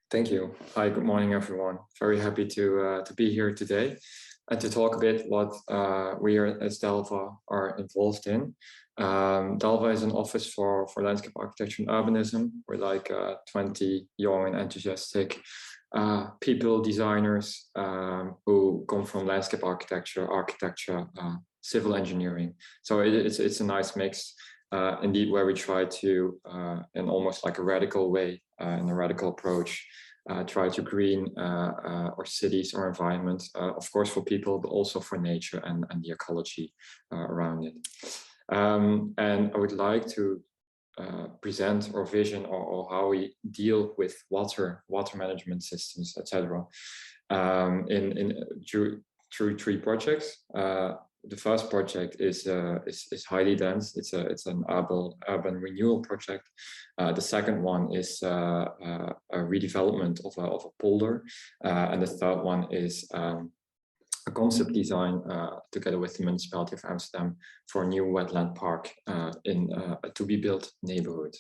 Thank you. Hi, good morning, everyone. Very happy to be here today and to talk a bit what we are as DALVA are involved in. DALVA is an office for landscape architecture and urbanism. We're like 20 young and enthusiastic people, designers who come from landscape architecture, civil engineering. So it's a nice mix. Indeed, where we try to, in almost like a radical way, in a radical approach, try to green our cities or environment, of course for people, but also for nature and the ecology around it. And I would like to present our vision or how we deal with water management systems, etc. Through three projects. The first project is highly dense. It's an urban renewal project. The second one is a redevelopment of a polder, and the third one is a concept design together with the municipality of Amsterdam for a new wetland park in a to-be-built neighborhood.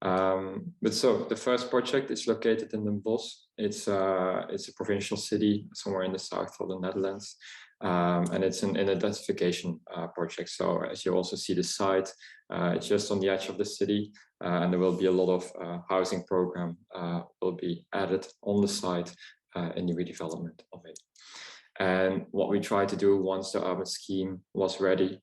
But so the first project is located in Den Bosch. It's a provincial city somewhere in the south of the Netherlands. And it's an identification project. So as you also see the site, it's just on the edge of the city, and there will be a lot of housing program will be added on the site in the redevelopment of it. And what we tried to do once the urban scheme was ready,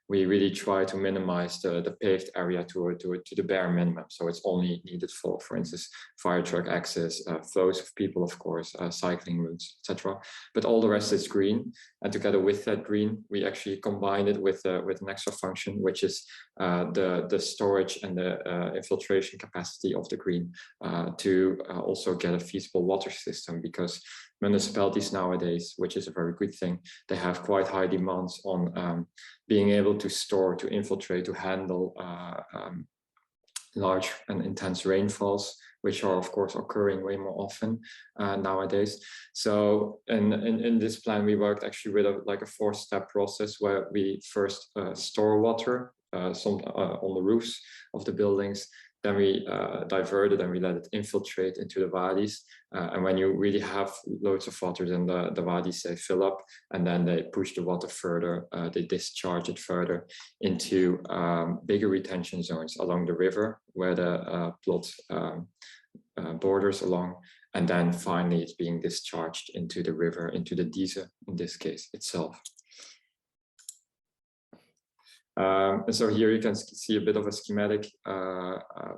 we really try to minimize the paved area to the bare minimum. So it's only needed for instance, fire truck access, flows of people, of course, cycling routes, etc. But all the rest is green. And together with that green, we actually combine it with an extra function, which is the storage and the infiltration capacity of the green to also get a feasible water system, because municipalities nowadays, which is a very good thing, they have quite high demands on being able to store, to infiltrate, to handle large and intense rainfalls, which are of course occurring way more often nowadays. So in this plan, we worked actually with a four-step process where we first store water on the roofs of the buildings. Then we divert it and we let it infiltrate into the wadis. And when you really have loads of water, then the wadis, they fill up, and then they push the water further, they discharge it further into bigger retention zones along the river where the plot borders along. And then finally it's being discharged into the river, into the Dieze in this case itself. And so here you can see a bit of a schematic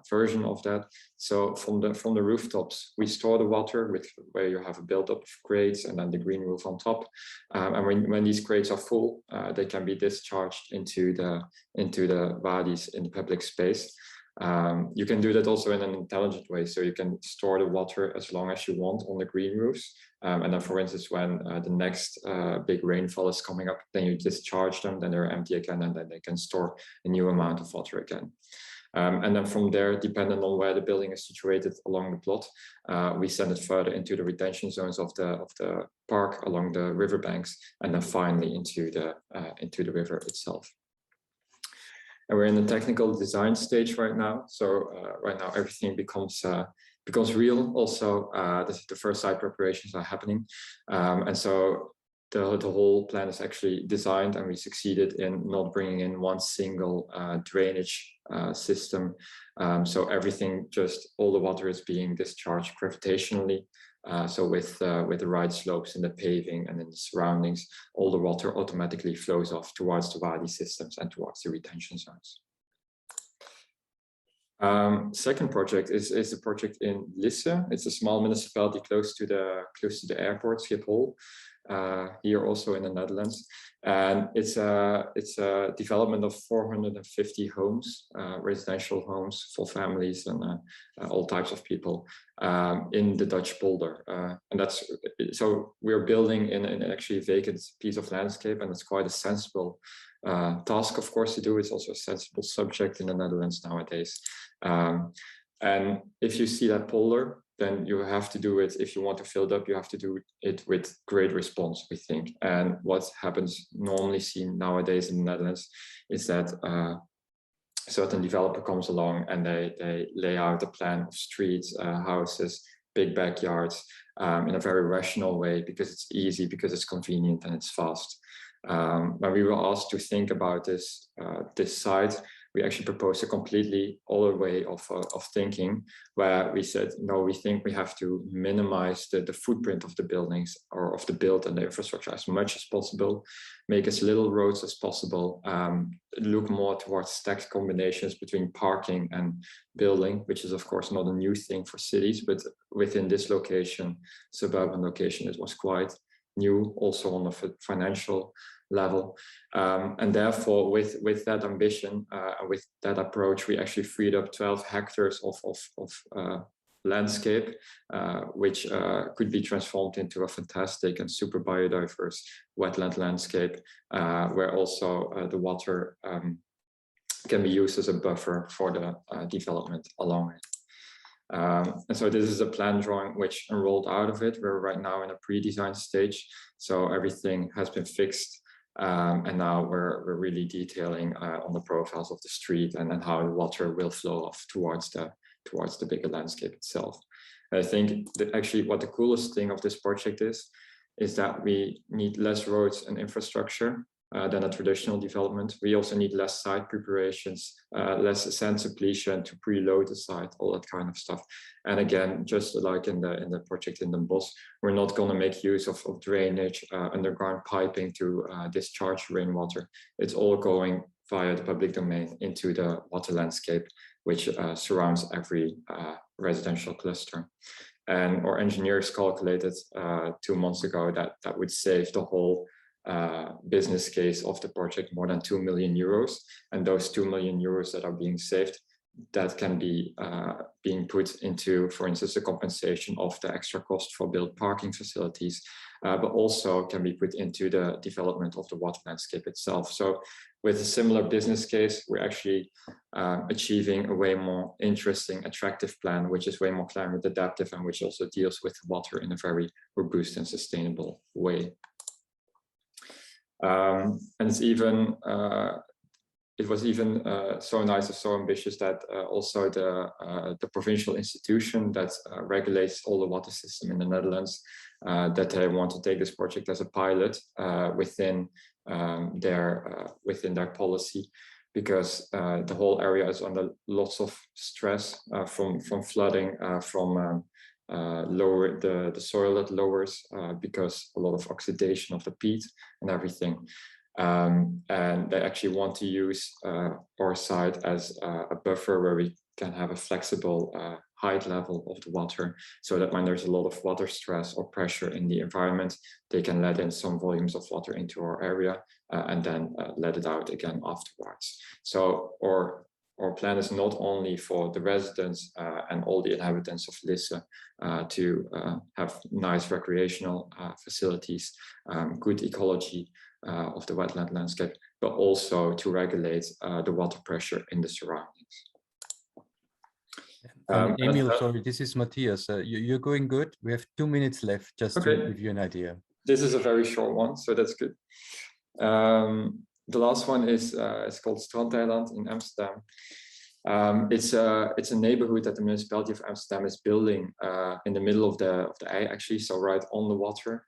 version of that. So from the rooftops, we store the water where you have a buildup of crates and then the green roof on top. And when these crates are full, they can be discharged into the wadis in the public space. You can do that also in an intelligent way. So you can store the water as long as you want on the green roofs. And then, for instance, when the next big rainfall is coming up, then you discharge them, then they're empty again, and then they can store a new amount of water again. And then from there, depending on where the building is situated along the plot, we send it further into the retention zones of the park along the riverbanks, and then finally into the river itself. And we're in the technical design stage right now. So right now everything becomes real. Also, the first site preparations are happening. And so the whole plan is actually designed, and we succeeded in not bringing in one single drainage system. So everything, all the water is being discharged gravitationally. So with the right slopes in the paving and in the surroundings, all the water automatically flows off towards the wadi systems and towards the retention zones. Second project is a project in LISSE. It's a small municipality close to the airport, Schiphol, here also in the Netherlands. And it's a development of 450 homes, residential homes for families and all types of people in the Dutch polder. And so we're building in an actually vacant piece of landscape, and it's quite a sensible task, of course, to do. It's also a sensible subject in the Netherlands nowadays. And if you see that polder, then you have to do it. If you want to fill it up, you have to do it with great response, we think. And what happens normally seen nowadays in the Netherlands is that certain developer comes along and they lay out a plan of streets, houses, big backyards in a very rational way, because it's easy, because it's convenient and it's fast. When we were asked to think about this site, we actually proposed a completely other way of thinking, where we said, no, we think we have to minimize the footprint of the buildings, or of the build and the infrastructure, as much as possible, make as little roads as possible, look more towards stacked combinations between parking and building, which is of course not a new thing for cities, but within this location, suburban location, it was quite new, also on the financial level. And therefore, with that ambition, with that approach, we actually freed up 12 hectares of landscape, which could be transformed into a fantastic and super biodiverse wetland landscape, where also the water can be used as a buffer for the development along it. And so this is a plan drawing which enrolled out of it. We're right now in a pre-design stage, so everything has been fixed. And now we're really detailing on the profiles of the street, and then how the water will flow off towards the bigger landscape itself. And I think that actually what the coolest thing of this project is that we need less roads and infrastructure than a traditional development. We also need less site preparations, less sand suppletion to preload the site, all that kind of stuff. And again, just like in the project in Den Bosch, we're not going to make use of drainage, underground piping to discharge rainwater. It's all going via the public domain into the water landscape, which surrounds every residential cluster. And our engineers calculated 2 months ago that that would save the whole business case of the project more than 2 million euros. And those 2 million euros that are being saved, that can be being put into, for instance, the compensation of the extra cost for built parking facilities, but also can be put into the development of the water landscape itself. So with a similar business case, we're actually achieving a way more interesting, attractive plan, which is way more climate adaptive, and which also deals with water in a very robust and sustainable way. And it's even, it was even so nice and so ambitious that also the provincial institution that regulates all the water system in the Netherlands, that they want to take this project as a pilot within their policy, because the whole area is under lots of stress from flooding, from lower the soil that lowers because a lot of oxidation of the peat and everything. And they actually want to use our site as a buffer where we can have a flexible height level of the water, so that when there's a lot of water stress or pressure in the environment, they can let in some volumes of water into our area and then let it out again afterwards. So our plan is not only for the residents and all the inhabitants of LISSE to have nice recreational facilities, good ecology of the wetland landscape, but also to regulate the water pressure in the surroundings. Emiel, sorry, this is Matthias. You're going good. We have 2 minutes left, just to give you an idea. This is a very short one, so that's good. The last one is it's called STRANDEILAND in Amsterdam. It's a neighborhood that the municipality of Amsterdam is building in the middle of the IJ, actually, so right on the water.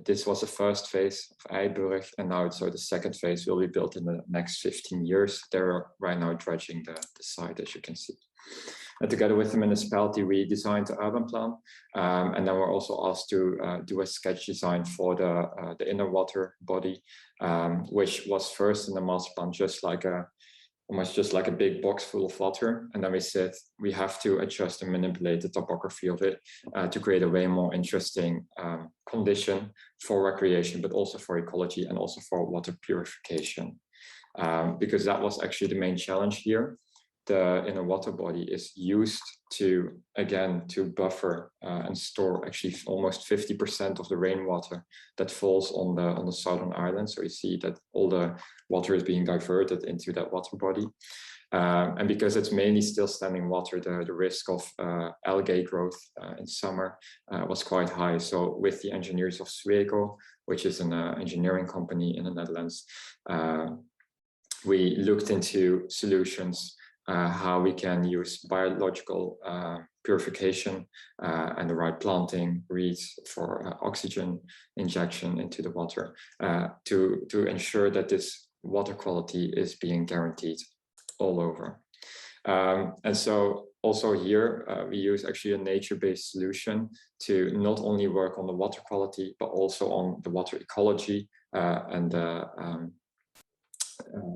This was the first phase of Eiburg, and now so the second phase will be built in the next 15 years. They're right now dredging the site, as you can see. And together with the municipality, we designed the urban plan, and then we're also asked to do a sketch design for the inner water body, which was first in the master plan almost just like a big box full of water. And then we said we have to adjust and manipulate the topography of it to create a way more interesting condition for recreation, but also for ecology and also for water purification, because that was actually the main challenge here. The inner water body is used to, again, to buffer and store actually almost 50% of the rainwater that falls on the southern island. So you see that all the water is being diverted into that water body. And because it's mainly still standing water, the risk of algae growth in summer was quite high. So with the engineers of Sweco, which is an engineering company in the Netherlands, we looked into solutions, how we can use biological purification and the right planting reeds for oxygen injection into the water to ensure that this water quality is being guaranteed all over. And so also here, we use actually a nature-based solution to not only work on the water quality, but also on the water ecology and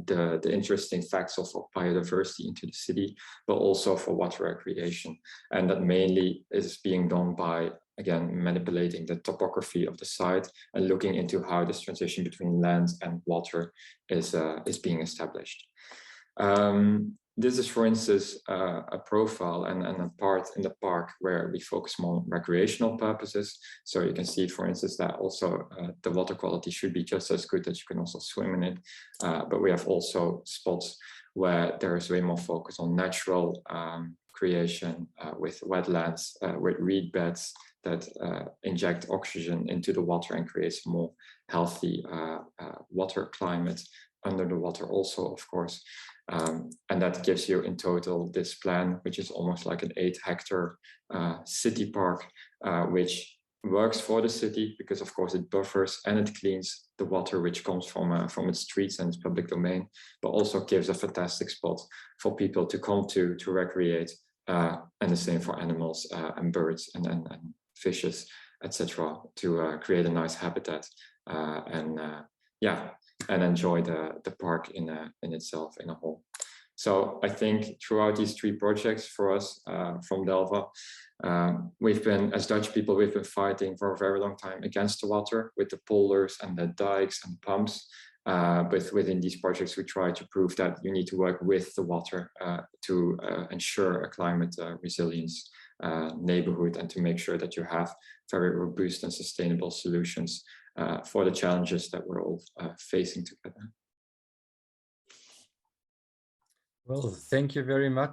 the interesting facts of biodiversity into the city, but also for water recreation. And that mainly is being done by, again, manipulating the topography of the site and looking into how this transition between land and water is being established. This is, for instance, a profile and a part in the park where we focus more on recreational purposes. So you can see, for instance, that also the water quality should be just as good that you can also swim in it. But we have also spots where there is way more focus on natural creation with wetlands, with reed beds that inject oxygen into the water and creates a more healthy water climate under the water also, of course. And that gives you in total this plan, which is almost like an 8-hectare city park, which works for the city because, of course, it buffers and it cleans the water which comes from its streets and its public domain, but also gives a fantastic spot for people to come to recreate, and the same for animals and birds and fishes, etc., to create a nice habitat and enjoy the park in itself in a whole. So I think throughout these 3 projects for us from Delva, we've been, as Dutch people, we've been fighting for a very long time against the water with the polders and the dikes and pumps. But within these projects, we try to prove that you need to work with the water to ensure a climate resilience neighborhood and to make sure that you have very robust and sustainable solutions for the challenges that we're all facing together. Well, thank you very much.